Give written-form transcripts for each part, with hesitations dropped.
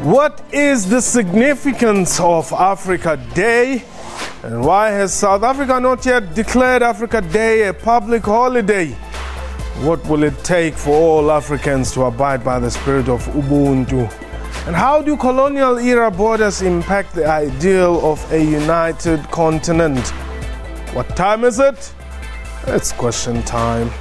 What is the significance of Africa Day? And why has South Africa not yet declared Africa Day a public holiday? What will it take for all Africans to abide by the spirit of Ubuntu? And how do colonial era borders impact the ideal of a united continent? What time is it? It's question time.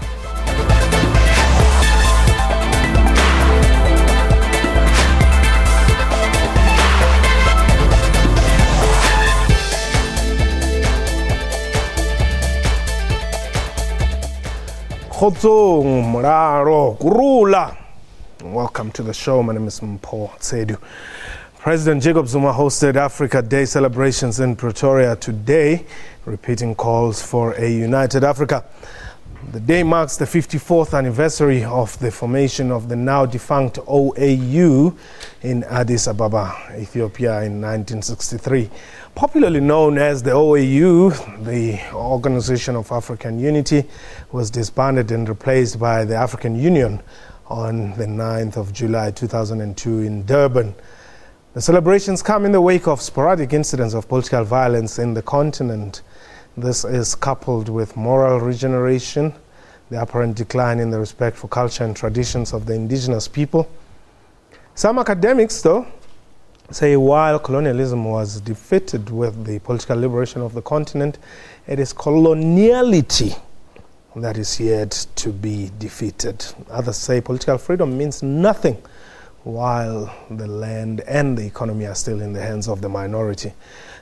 Welcome to the show. My name is Mpho Tsedu. President Jacob Zuma hosted Africa Day celebrations in Pretoria today, repeating calls for a united Africa. The day marks the 54th anniversary of the formation of the now defunct OAU in Addis Ababa, Ethiopia in 1963. Popularly known as the OAU, the Organization of African Unity, was disbanded and replaced by the African Union on the 9th of July 2002 in Durban. The celebrations come in the wake of sporadic incidents of political violence in the continent. This is coupled with moral regeneration, the apparent decline in the respect for culture and traditions of the indigenous people. Some academics, though, say while colonialism was defeated with the political liberation of the continent, it is coloniality that is yet to be defeated. Others say political freedom means nothing while the land and the economy are still in the hands of the minority.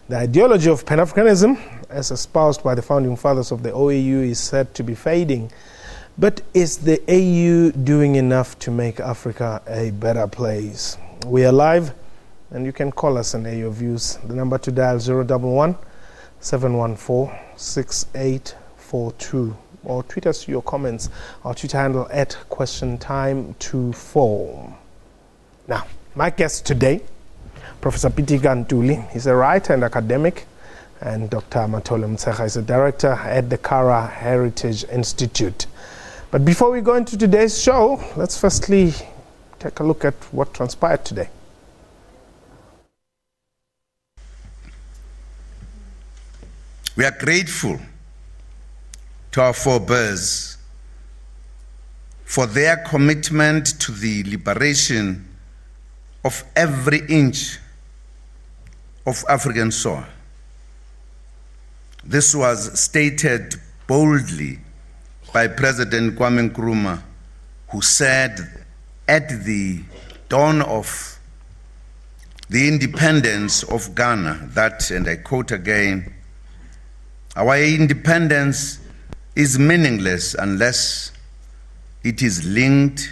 The ideology of Pan-Africanism, as espoused by the founding fathers of the OAU, is said to be fading. But is the AU doing enough to make Africa a better place? We are live, and you can call us and air your views. The number to dial 011-714-6842, or tweet us your comments. Our Twitter handle @questiontime24. Now, my guest today, Professor Piti Gantuli. He's a writer and academic, and Dr. Matole Mtsekga is a director at the Kara Heritage Institute. But before we go into today's show, let's firstly take a look at what transpired today. We are grateful to our forebears for their commitment to the liberation of every inch of African soil. This was stated boldly by President Kwame Nkrumah, who said at the dawn of the independence of Ghana that, and I quote again, "Our independence is meaningless unless it is linked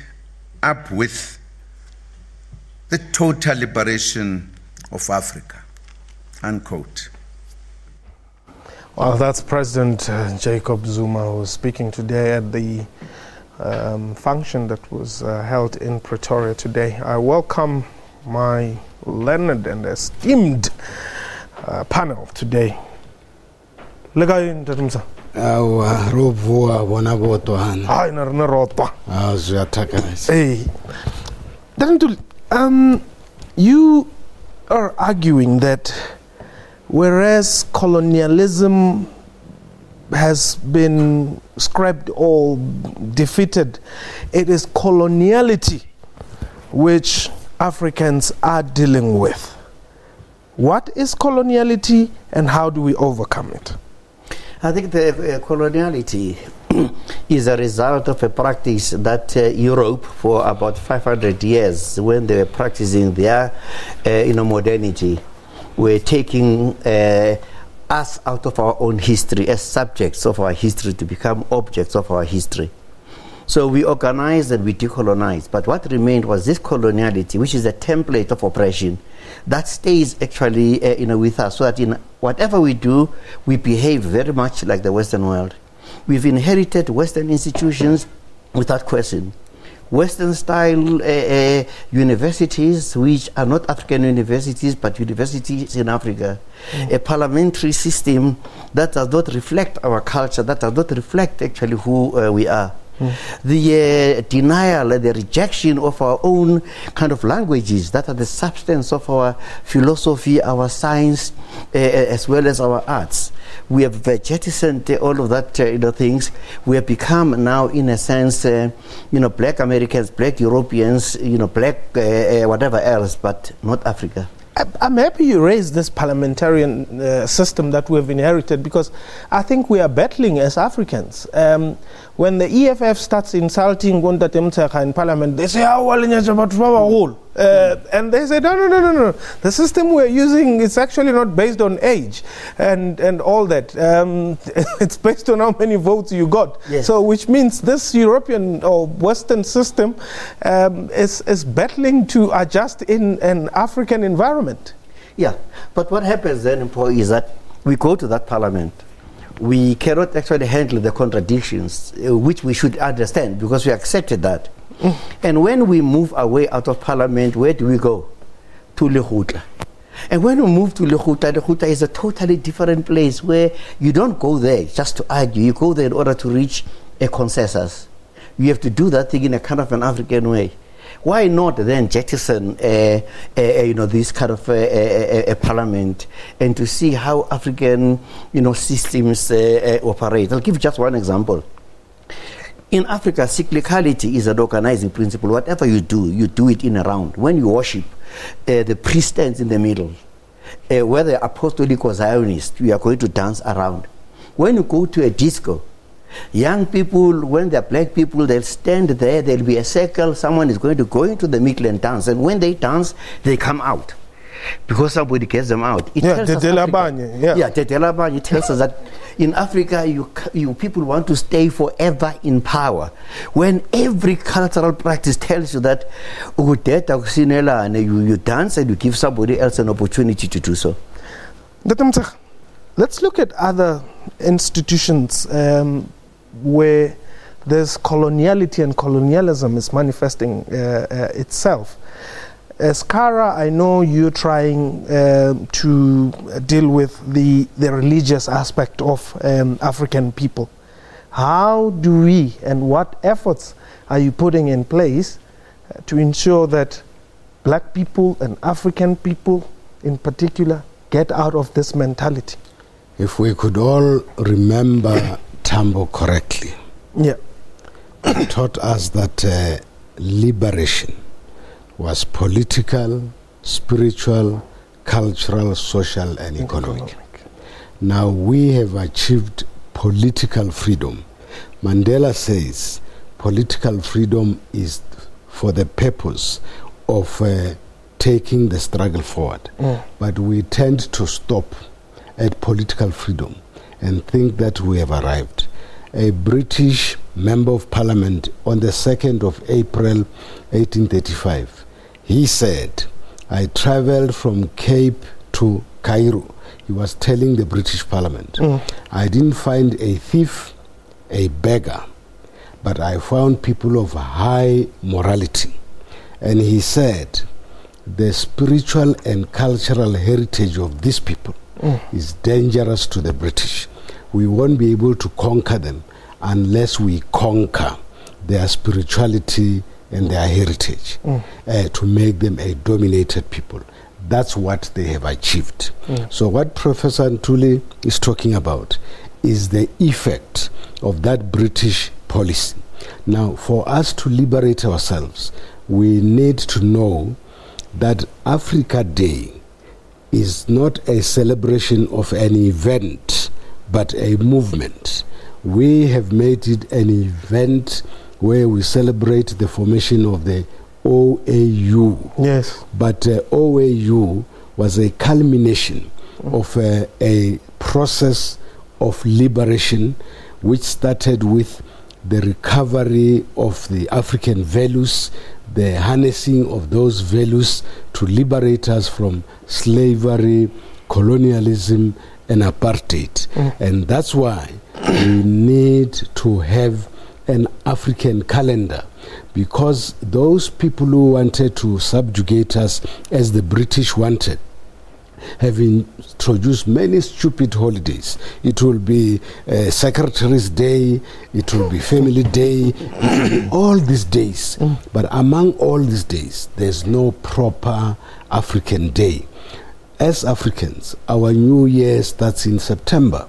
up with the total liberation of Africa," unquote. Well, that's President Jacob Zuma, who was speaking today at the function that was held in Pretoria today. I welcome my learned and esteemed panel today. You are arguing that whereas colonialism has been scrapped or defeated, it is coloniality which Africans are dealing with. What is coloniality and how do we overcome it? I think the coloniality is a result of a practice that Europe, for about 500 years, when they were practicing their modernity, were taking us out of our own history as subjects of our history to become objects of our history. So we organized and we decolonized, but what remained was this coloniality, which is a template of oppression that stays actually with us, so that in whatever we do, we behave very much like the Western world. We've inherited Western institutions without question. Western style universities, which are not African universities but universities in Africa. A parliamentary system that does not reflect our culture, that does not reflect actually who we are. The denial, the rejection of our own kind of languages that are the substance of our philosophy, our science, as well as our arts. We have jettisoned all of that, things. We have become now, in a sense, black Americans, black Europeans, black whatever else, but not Africa. I'm happy you raised this parliamentarian system that we've inherited, because I think we are battling as Africans. When the EFF starts insulting Gonda Temtseka in parliament, they say, and they say, no. The system we're using is actually not based on age and all that. It's based on how many votes you got. Yes. So which means this European or Western system is battling to adjust in an African environment. Yeah, but what happens then, Paul, is that we go to that parliament. We cannot actually handle the contradictions, which we should understand, because we accepted that. And when we move away out of parliament, where do we go? To Lekgotla. And when we move to Lekgotla is a totally different place, where you don't go there just to argue. You go there in order to reach a consensus. You have to do that thing in a kind of an African way. Why not then jettison this kind of a parliament, and to see how African systems operate? I'll give just one example. In Africa, cyclicality is an organizing principle. Whatever you do it in a round. When you worship, the priest stands in the middle. Whether apostolic or Zionist, we are going to dance around. When you go to a disco, young people, when they're black people, they'll stand there, there'll be a circle, someone is going to go into the middle and dance, and when they dance, they come out. Because somebody gets them out. It tells us that in Africa, you people want to stay forever in power. When every cultural practice tells you that you dance and you give somebody else an opportunity to do so. Let's look at other institutions where there's coloniality and colonialism is manifesting itself. Skara, I know you're trying to deal with the religious aspect of African people. How do we, and what efforts are you putting in place to ensure that black people and African people in particular get out of this mentality? If we could all remember Tambo correctly, he taught us that liberation was political, spiritual, cultural, social, and economic. Now we have achieved political freedom. Mandela says political freedom is for the purpose of taking the struggle forward. But we tend to stop at political freedom and think that we have arrived. A British member of parliament on the 2nd of April 1835, he said, I traveled from Cape to Cairo. He was telling the British parliament, I didn't find a thief, a beggar, but I found people of high morality. And he said, the spiritual and cultural heritage of these people is dangerous to the British. We won't be able to conquer them unless we conquer their spirituality and their heritage to make them a dominated people. That's what they have achieved. So what Professor Ntuli is talking about is the effect of that British policy. Now, for us to liberate ourselves, we need to know that Africa Day is not a celebration of an event, but a movement. We have made it an event where we celebrate the formation of the OAU. Yes. But OAU was a culmination of a process of liberation which started with the recovery of the African values, the harnessing of those values to liberate us from slavery, colonialism, and apartheid. And that's why we need to have an African calendar, because those people who wanted to subjugate us as the British wanted, have introduced many stupid holidays. It will be Secretary's Day, it will be Family Day, it will be all these days. But among all these days, there's no proper African day. As Africans, our New Year starts in September.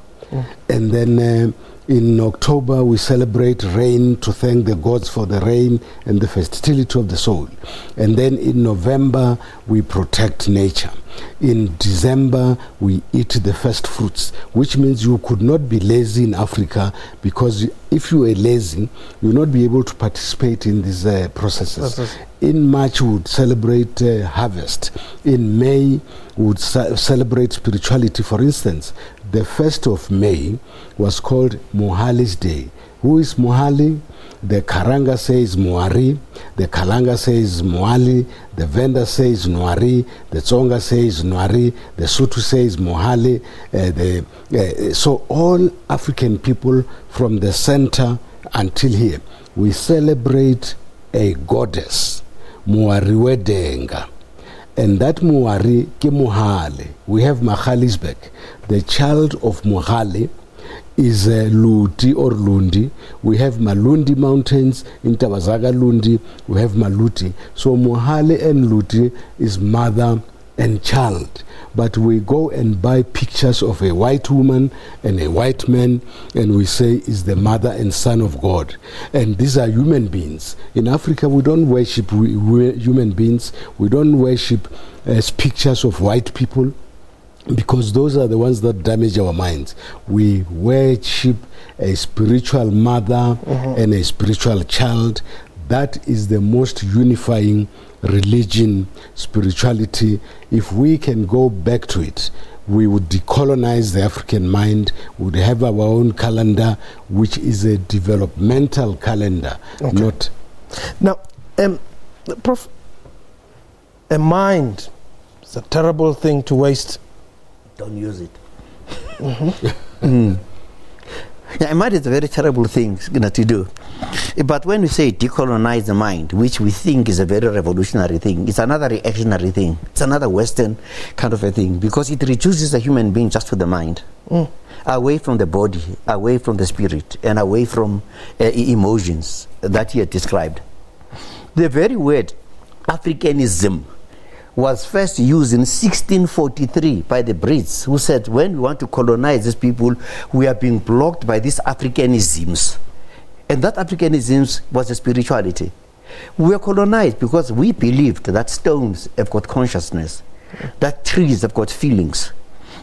And then in October, we celebrate rain to thank the gods for the rain and the fertility of the soil. And then in November, we protect nature. In December, we eat the first fruits, which means you could not be lazy in Africa, because if you were lazy, you would not be able to participate in these processes. In March, we would celebrate harvest. In May, we would celebrate spirituality. For instance, the 1st of May was called Mohali's Day. Who is Mohali? The Karanga says Moari, the Kalanga says Moali, the Venda says Nwari, the Tsonga says Nwari, the Sotho says Mohali. So all African people from the center until here, we celebrate a goddess, Moari Wedenga. And that Moari ke Mohale. We have Mahalisbek. The child of Mohale is Luti or Lundi. We have Malundi Mountains in Tabazaga Lundi. We have Maluti. So Mohale and Luti is mother and child. But we go and buy pictures of a white woman and a white man, and we say is the mother and son of God. And these are human beings. In Africa, we don't worship human beings. We don't worship pictures of white people, because those are the ones that damage our minds. We worship a spiritual mother and a spiritual child. That is the most unifying religion, spirituality. If we can go back to it, we would decolonize the African mind, we would have our own calendar, which is a developmental calendar, not... Now, Prof, a mind is a terrible thing to waste. Don't use it. Yeah, a mind is a very terrible thing to do. But when we say decolonize the mind, which we think is a very revolutionary thing, it's another reactionary thing. It's another Western kind of a thing, because it reduces the human being just to the mind, away from the body, away from the spirit, and away from emotions that he had described. The very word Africanism was first used in 1643 by the Brits, who said, when we want to colonize these people, we are being blocked by these Africanisms. And that Africanisms was a spirituality. We were colonized because we believed that stones have got consciousness, that trees have got feelings,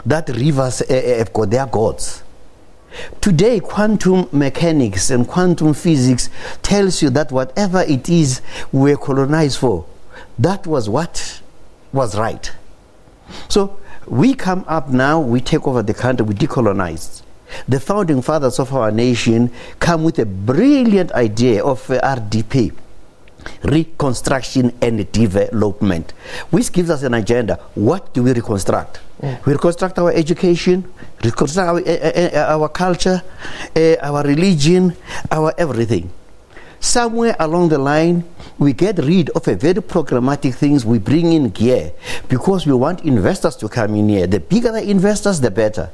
that rivers have got their gods. Today, quantum mechanics and quantum physics tells you that whatever it is we were colonized for, that was what was right. So we come up now, we take over the country, we decolonize. The founding fathers of our nation come with a brilliant idea of RDP, reconstruction and development, which gives us an agenda. What do we reconstruct? We reconstruct our education, reconstruct our culture, our religion, our everything. Somewhere along the line, we get rid of a very programmatic things. We bring in gear because we want investors to come in here. The bigger the investors, the better.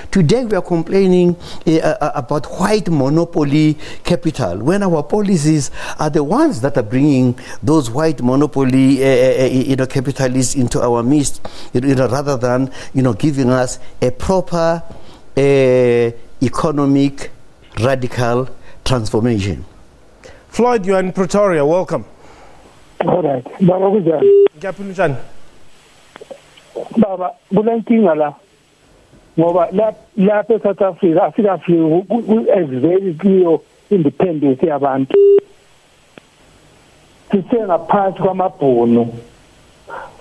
Today we are complaining about white monopoly capital, when our policies are the ones that are bringing those white monopoly capitalists into our midst, rather than giving us a proper economic radical transformation. Floyd, you are in Pretoria. Welcome. All right. Baba Ngiyaphi Baba, kulenkinga la. Ngoba lapha eSouth Africa as very clear independence yabantu. Sisengaphansi kwamabhunu.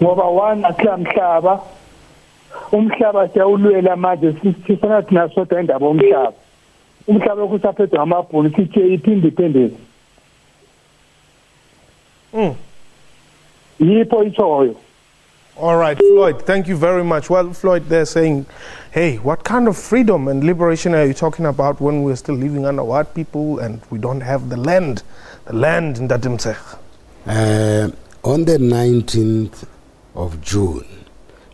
Ngoba wana mhlaba umhlaba siyawulwela manje sifuna thina sodwa indaba omhlaba. Umhlaba okusaphethwe ngamabhunu sithi independence. All right, Floyd, thank you very much. Well, Floyd, they're saying, hey, what kind of freedom and liberation are you talking about when we're still living under white people and we don't have the land in Datimsech? On the 19th of June,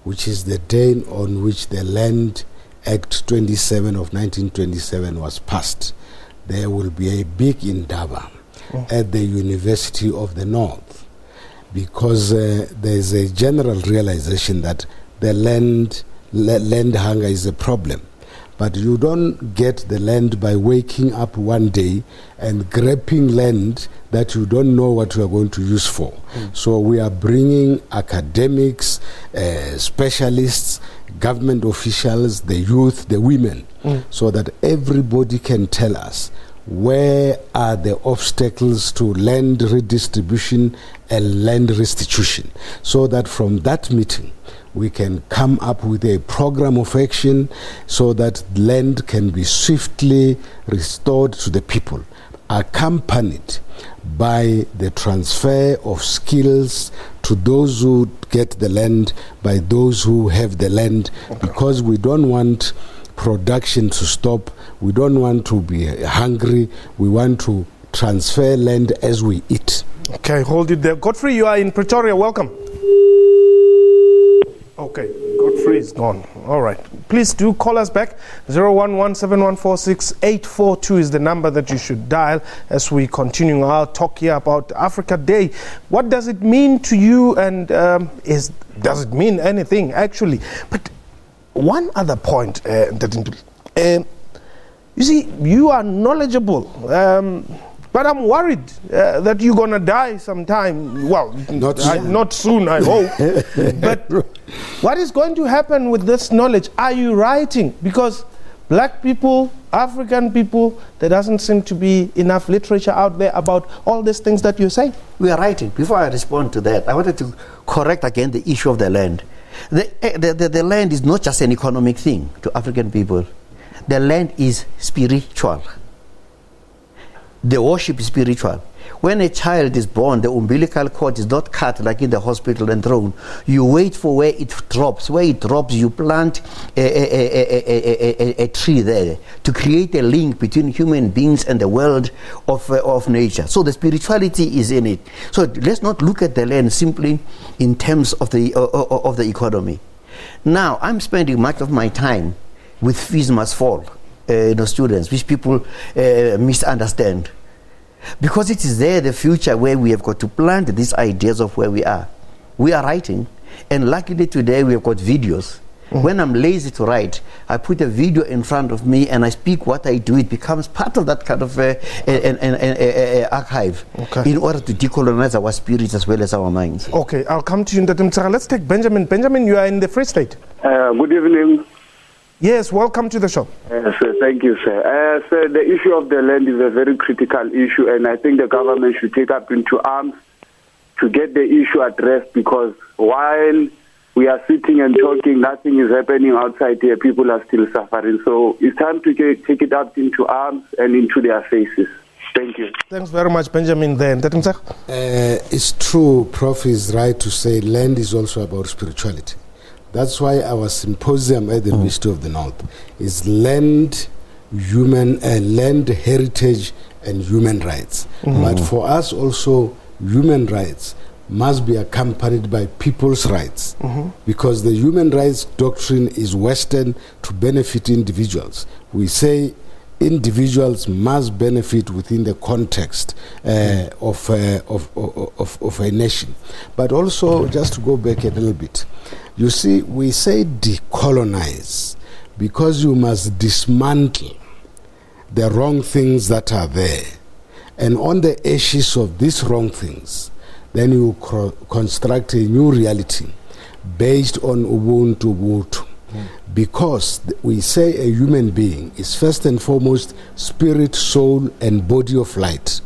which is the day on which the Land Act 27 of 1927 was passed, there will be a big indaba at the University of the North, because there's a general realization that the land hunger is a problem. But you don't get the land by waking up one day and grabbing land that you don't know what you are going to use for. So we are bringing academics, specialists, government officials, the youth, the women, so that everybody can tell us where are the obstacles to land redistribution and land restitution, so that from that meeting we can come up with a program of action so that land can be swiftly restored to the people, accompanied by the transfer of skills to those who get the land by those who have the land, because we don't want production to stop, we don't want to be hungry, we want to transfer land as we eat. Okay, hold it there. Godfrey, you are in Pretoria, welcome. Okay, Godfrey is gone. All right. Please do call us back. 011-7146-842 is the number that you should dial as we continue our talk here about Africa Day. What does it mean to you, and does it mean anything, actually? But one other point, you see, you are knowledgeable, but I'm worried that you're going to die sometime. Well, not soon, I hope. But what is going to happen with this knowledge? Are you writing? Because black people, African people, there doesn't seem to be enough literature out there about all these things that you're saying. We are writing. Before I respond to that, I wanted to correct again the issue of the land. The land is not just an economic thing to African people. The land is spiritual. The worship is spiritual. When a child is born, the umbilical cord is not cut like in the hospital and thrown. You wait for where it drops. Where it drops, you plant a tree there to create a link between human beings and the world of nature. So the spirituality is in it. So let's not look at the land simply in terms of the economy. Now, I'm spending much of my time with Fees Must Fall, students, which people misunderstand. Because it is there, the future, where we have got to plant these ideas of where we are. We are writing, and luckily today we have got videos. When I'm lazy to write, I put a video in front of me and I speak what I do. It becomes part of that kind of archive, in order to decolonize our spirits as well as our minds. Okay, I'll come to you. Let's take Benjamin. Benjamin, you are in the Free State. Good evening. Yes, welcome to the show. Sir, thank you, sir. Sir, the issue of the land is a very critical issue, and I think the government should take up into arms to get the issue addressed, because while we are sitting and talking, nothing is happening outside here. People are still suffering. So it's time to take it up into arms and into their faces. Thank you. Thanks very much, Benjamin. Then, it's true, Prof is right to say land is also about spirituality. That's why our symposium at the University of the North is land heritage and human rights. But for us also, human rights must be accompanied by people's rights, because the human rights doctrine is Western to benefit individuals. We say individuals must benefit within the context of a nation. But also, just to go back a little bit, you see, we say decolonize because you must dismantle the wrong things that are there. And on the ashes of these wrong things, then you construct a new reality based on Ubuntu. Because we say a human being is first and foremost spirit, soul, and body of light.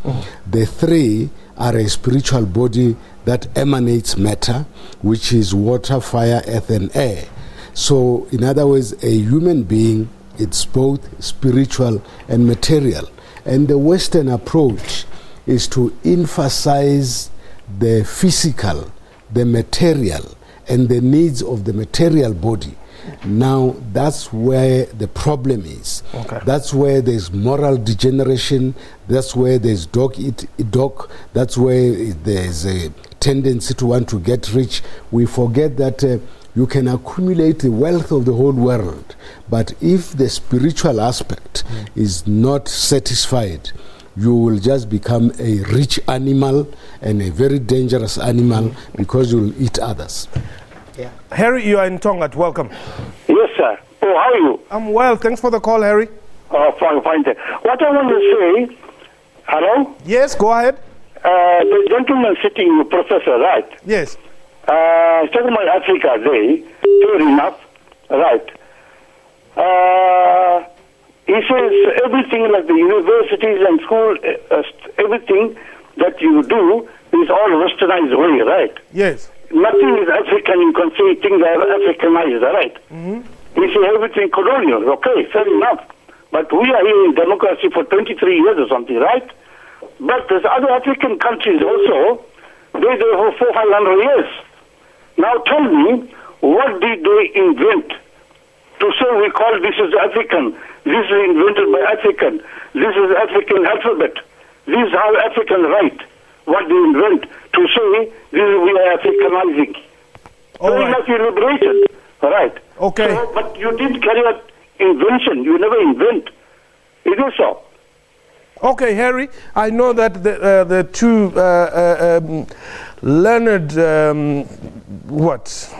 The three are a spiritual body that emanates matter, which is water, fire, earth, and air. So, in other words, a human being, it's both spiritual and material. And the Western approach is to emphasize the physical, the material, and the needs of the material body. Now, that's where the problem is. That's where there's moral degeneration. That's where there's dog eat dog. That's where there's a tendency to want to get rich. We forget that You can accumulate the wealth of the whole world, but if the spiritual aspect is not satisfied, you will just become a rich animal and a very dangerous animal because you will eat others. Yeah. Harry, you are in Tongat. Welcome. Yes, sir. Oh, how are you? I'm well. Thanks for the call, Harry. Fine. What I want to say, hello? Yes, go ahead. The gentleman sitting, professor, right? Yes. Talking about Africa, fair enough, right. He says everything like the universities and school, everything that you do is all westernized way, right? Yes. Nothing is African, you can say things are Africanized, right? You say everything colonial, okay, fair enough. But we are here in democracy for 23 years or something, right? But there's other African countries also, they're there for 400-500 years. Now tell me, what did they invent to say we call this is African, this is invented by African, this is African alphabet, this is how African write, what they invent to say this is we are Africanizing. Very much liberated, right? Okay. So, but you didn't carry out invention, you never invent. It is so. Okay, Harry, I know that the two learned,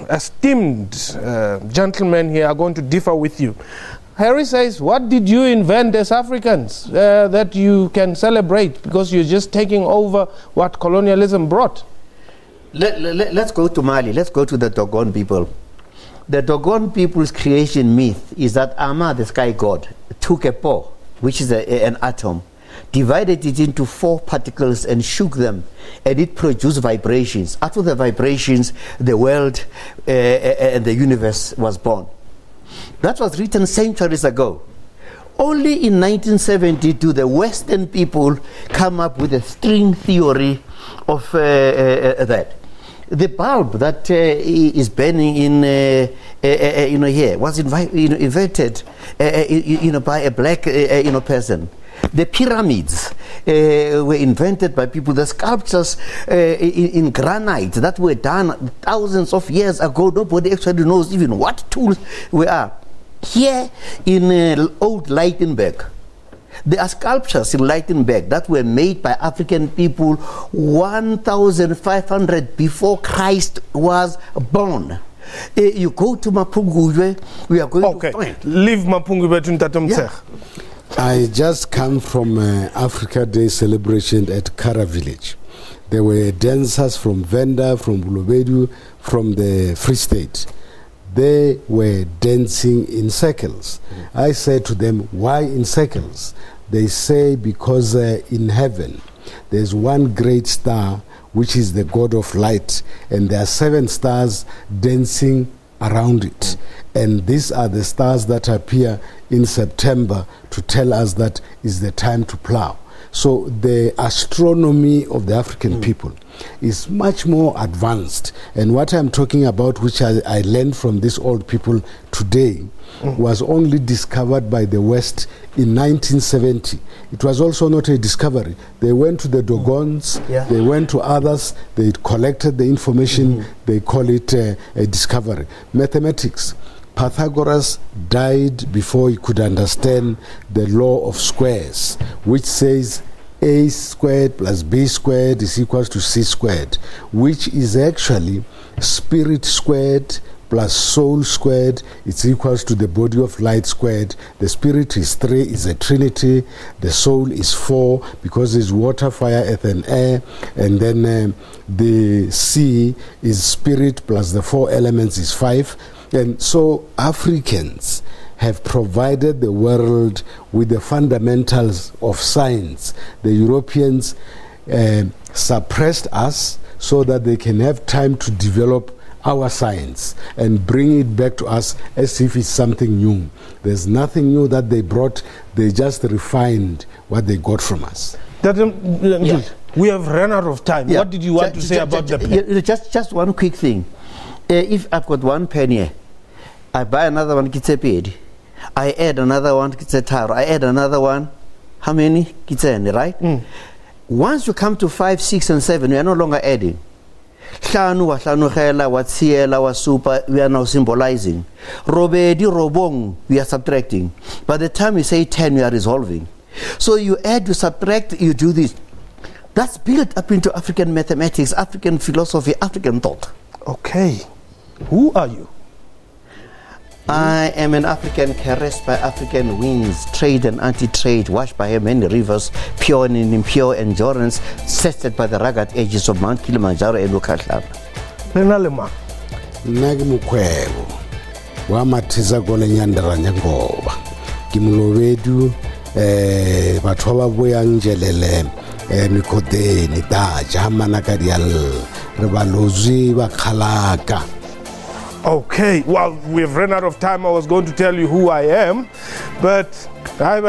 esteemed gentlemen here are going to differ with you. Harry says, what did you invent as Africans that you can celebrate because you're just taking over what colonialism brought? Let's go to Mali. Let's go to the Dogon people. The Dogon people's creation myth is that Ama, the sky god, took a paw, which is an atom, divided it into 4 particles and shook them, and it produced vibrations. Out of the vibrations, the world and the universe was born. That was written centuries ago. Only in 1970 do the Western people come up with a string theory of that. The bulb that is burning in here was invented by a black person. The pyramids were invented by people. The sculptures in granite that were done thousands of years ago, nobody actually knows even what tools were. Here in old Lichtenberg, there are sculptures in Lichtenberg that were made by African people 1,500 before Christ was born. You go to Mapungubwe, we are going to find. Leave Mapungubwe to Ntatomtseg. I just come from Africa Day celebration at Kara village. There were dancers from Venda, from Bulubedu, from the Free State. They were dancing in circles. I said to them, why in circles? They say because in heaven there's one great star which is the god of light, and there are 7 stars dancing around it. And these are the stars that appear in September to tell us that is the time to plow. So the astronomy of the African people is much more advanced. And what I'm talking about, which I learned from these old people today, was only discovered by the West in 1970. It was also not a discovery. They went to the Dogons, they went to others, they collected the information, they call it a discovery. Mathematics. Pythagoras died before he could understand the law of squares, which says a squared plus b squared is equals to c squared, which is actually spirit squared plus soul squared, it's equals to the body of light squared. The spirit is 3, is a trinity. The soul is 4 because it's water, fire, earth and air. And then the C is spirit plus the 4 elements is 5. And so Africans have provided the world with the fundamentals of science. The Europeans suppressed us so that they can have time to develop our science and bring it back to us as if it's something new. There's nothing new that they brought. They just refined what they got from us. We have run out of time. What did you want to say about the pen? Just one quick thing. If I've got 1 penny, I buy another one, kitse. I add another one, kitse. I add another one. How many? Kitse, right? Once you come to 5, 6, and 7, we are no longer adding. Hlanu wa hlanugela wa tsiela wa super, we are now symbolizing. Robedi robong, we are subtracting. By the time we say 10, we are resolving. So you add, you subtract, you do this. That's built up into African mathematics, African philosophy, African thought. Okay. Who are you? I am an African caressed by African winds, trade and anti-trade, washed by many rivers, pure and impure endurance, tested by the rugged edges of Mount Kilimanjaro and Ukhahlaba. Lenalema. Nagi mukwebo. Wa mathiza kone nyandaranya ngoba. Kimlobedu batho ba boya njelele mikhodeni ta jamana ka dial re balozi ba khalaka. Okay, well, we've run out of time. I was going to tell you who I am, but I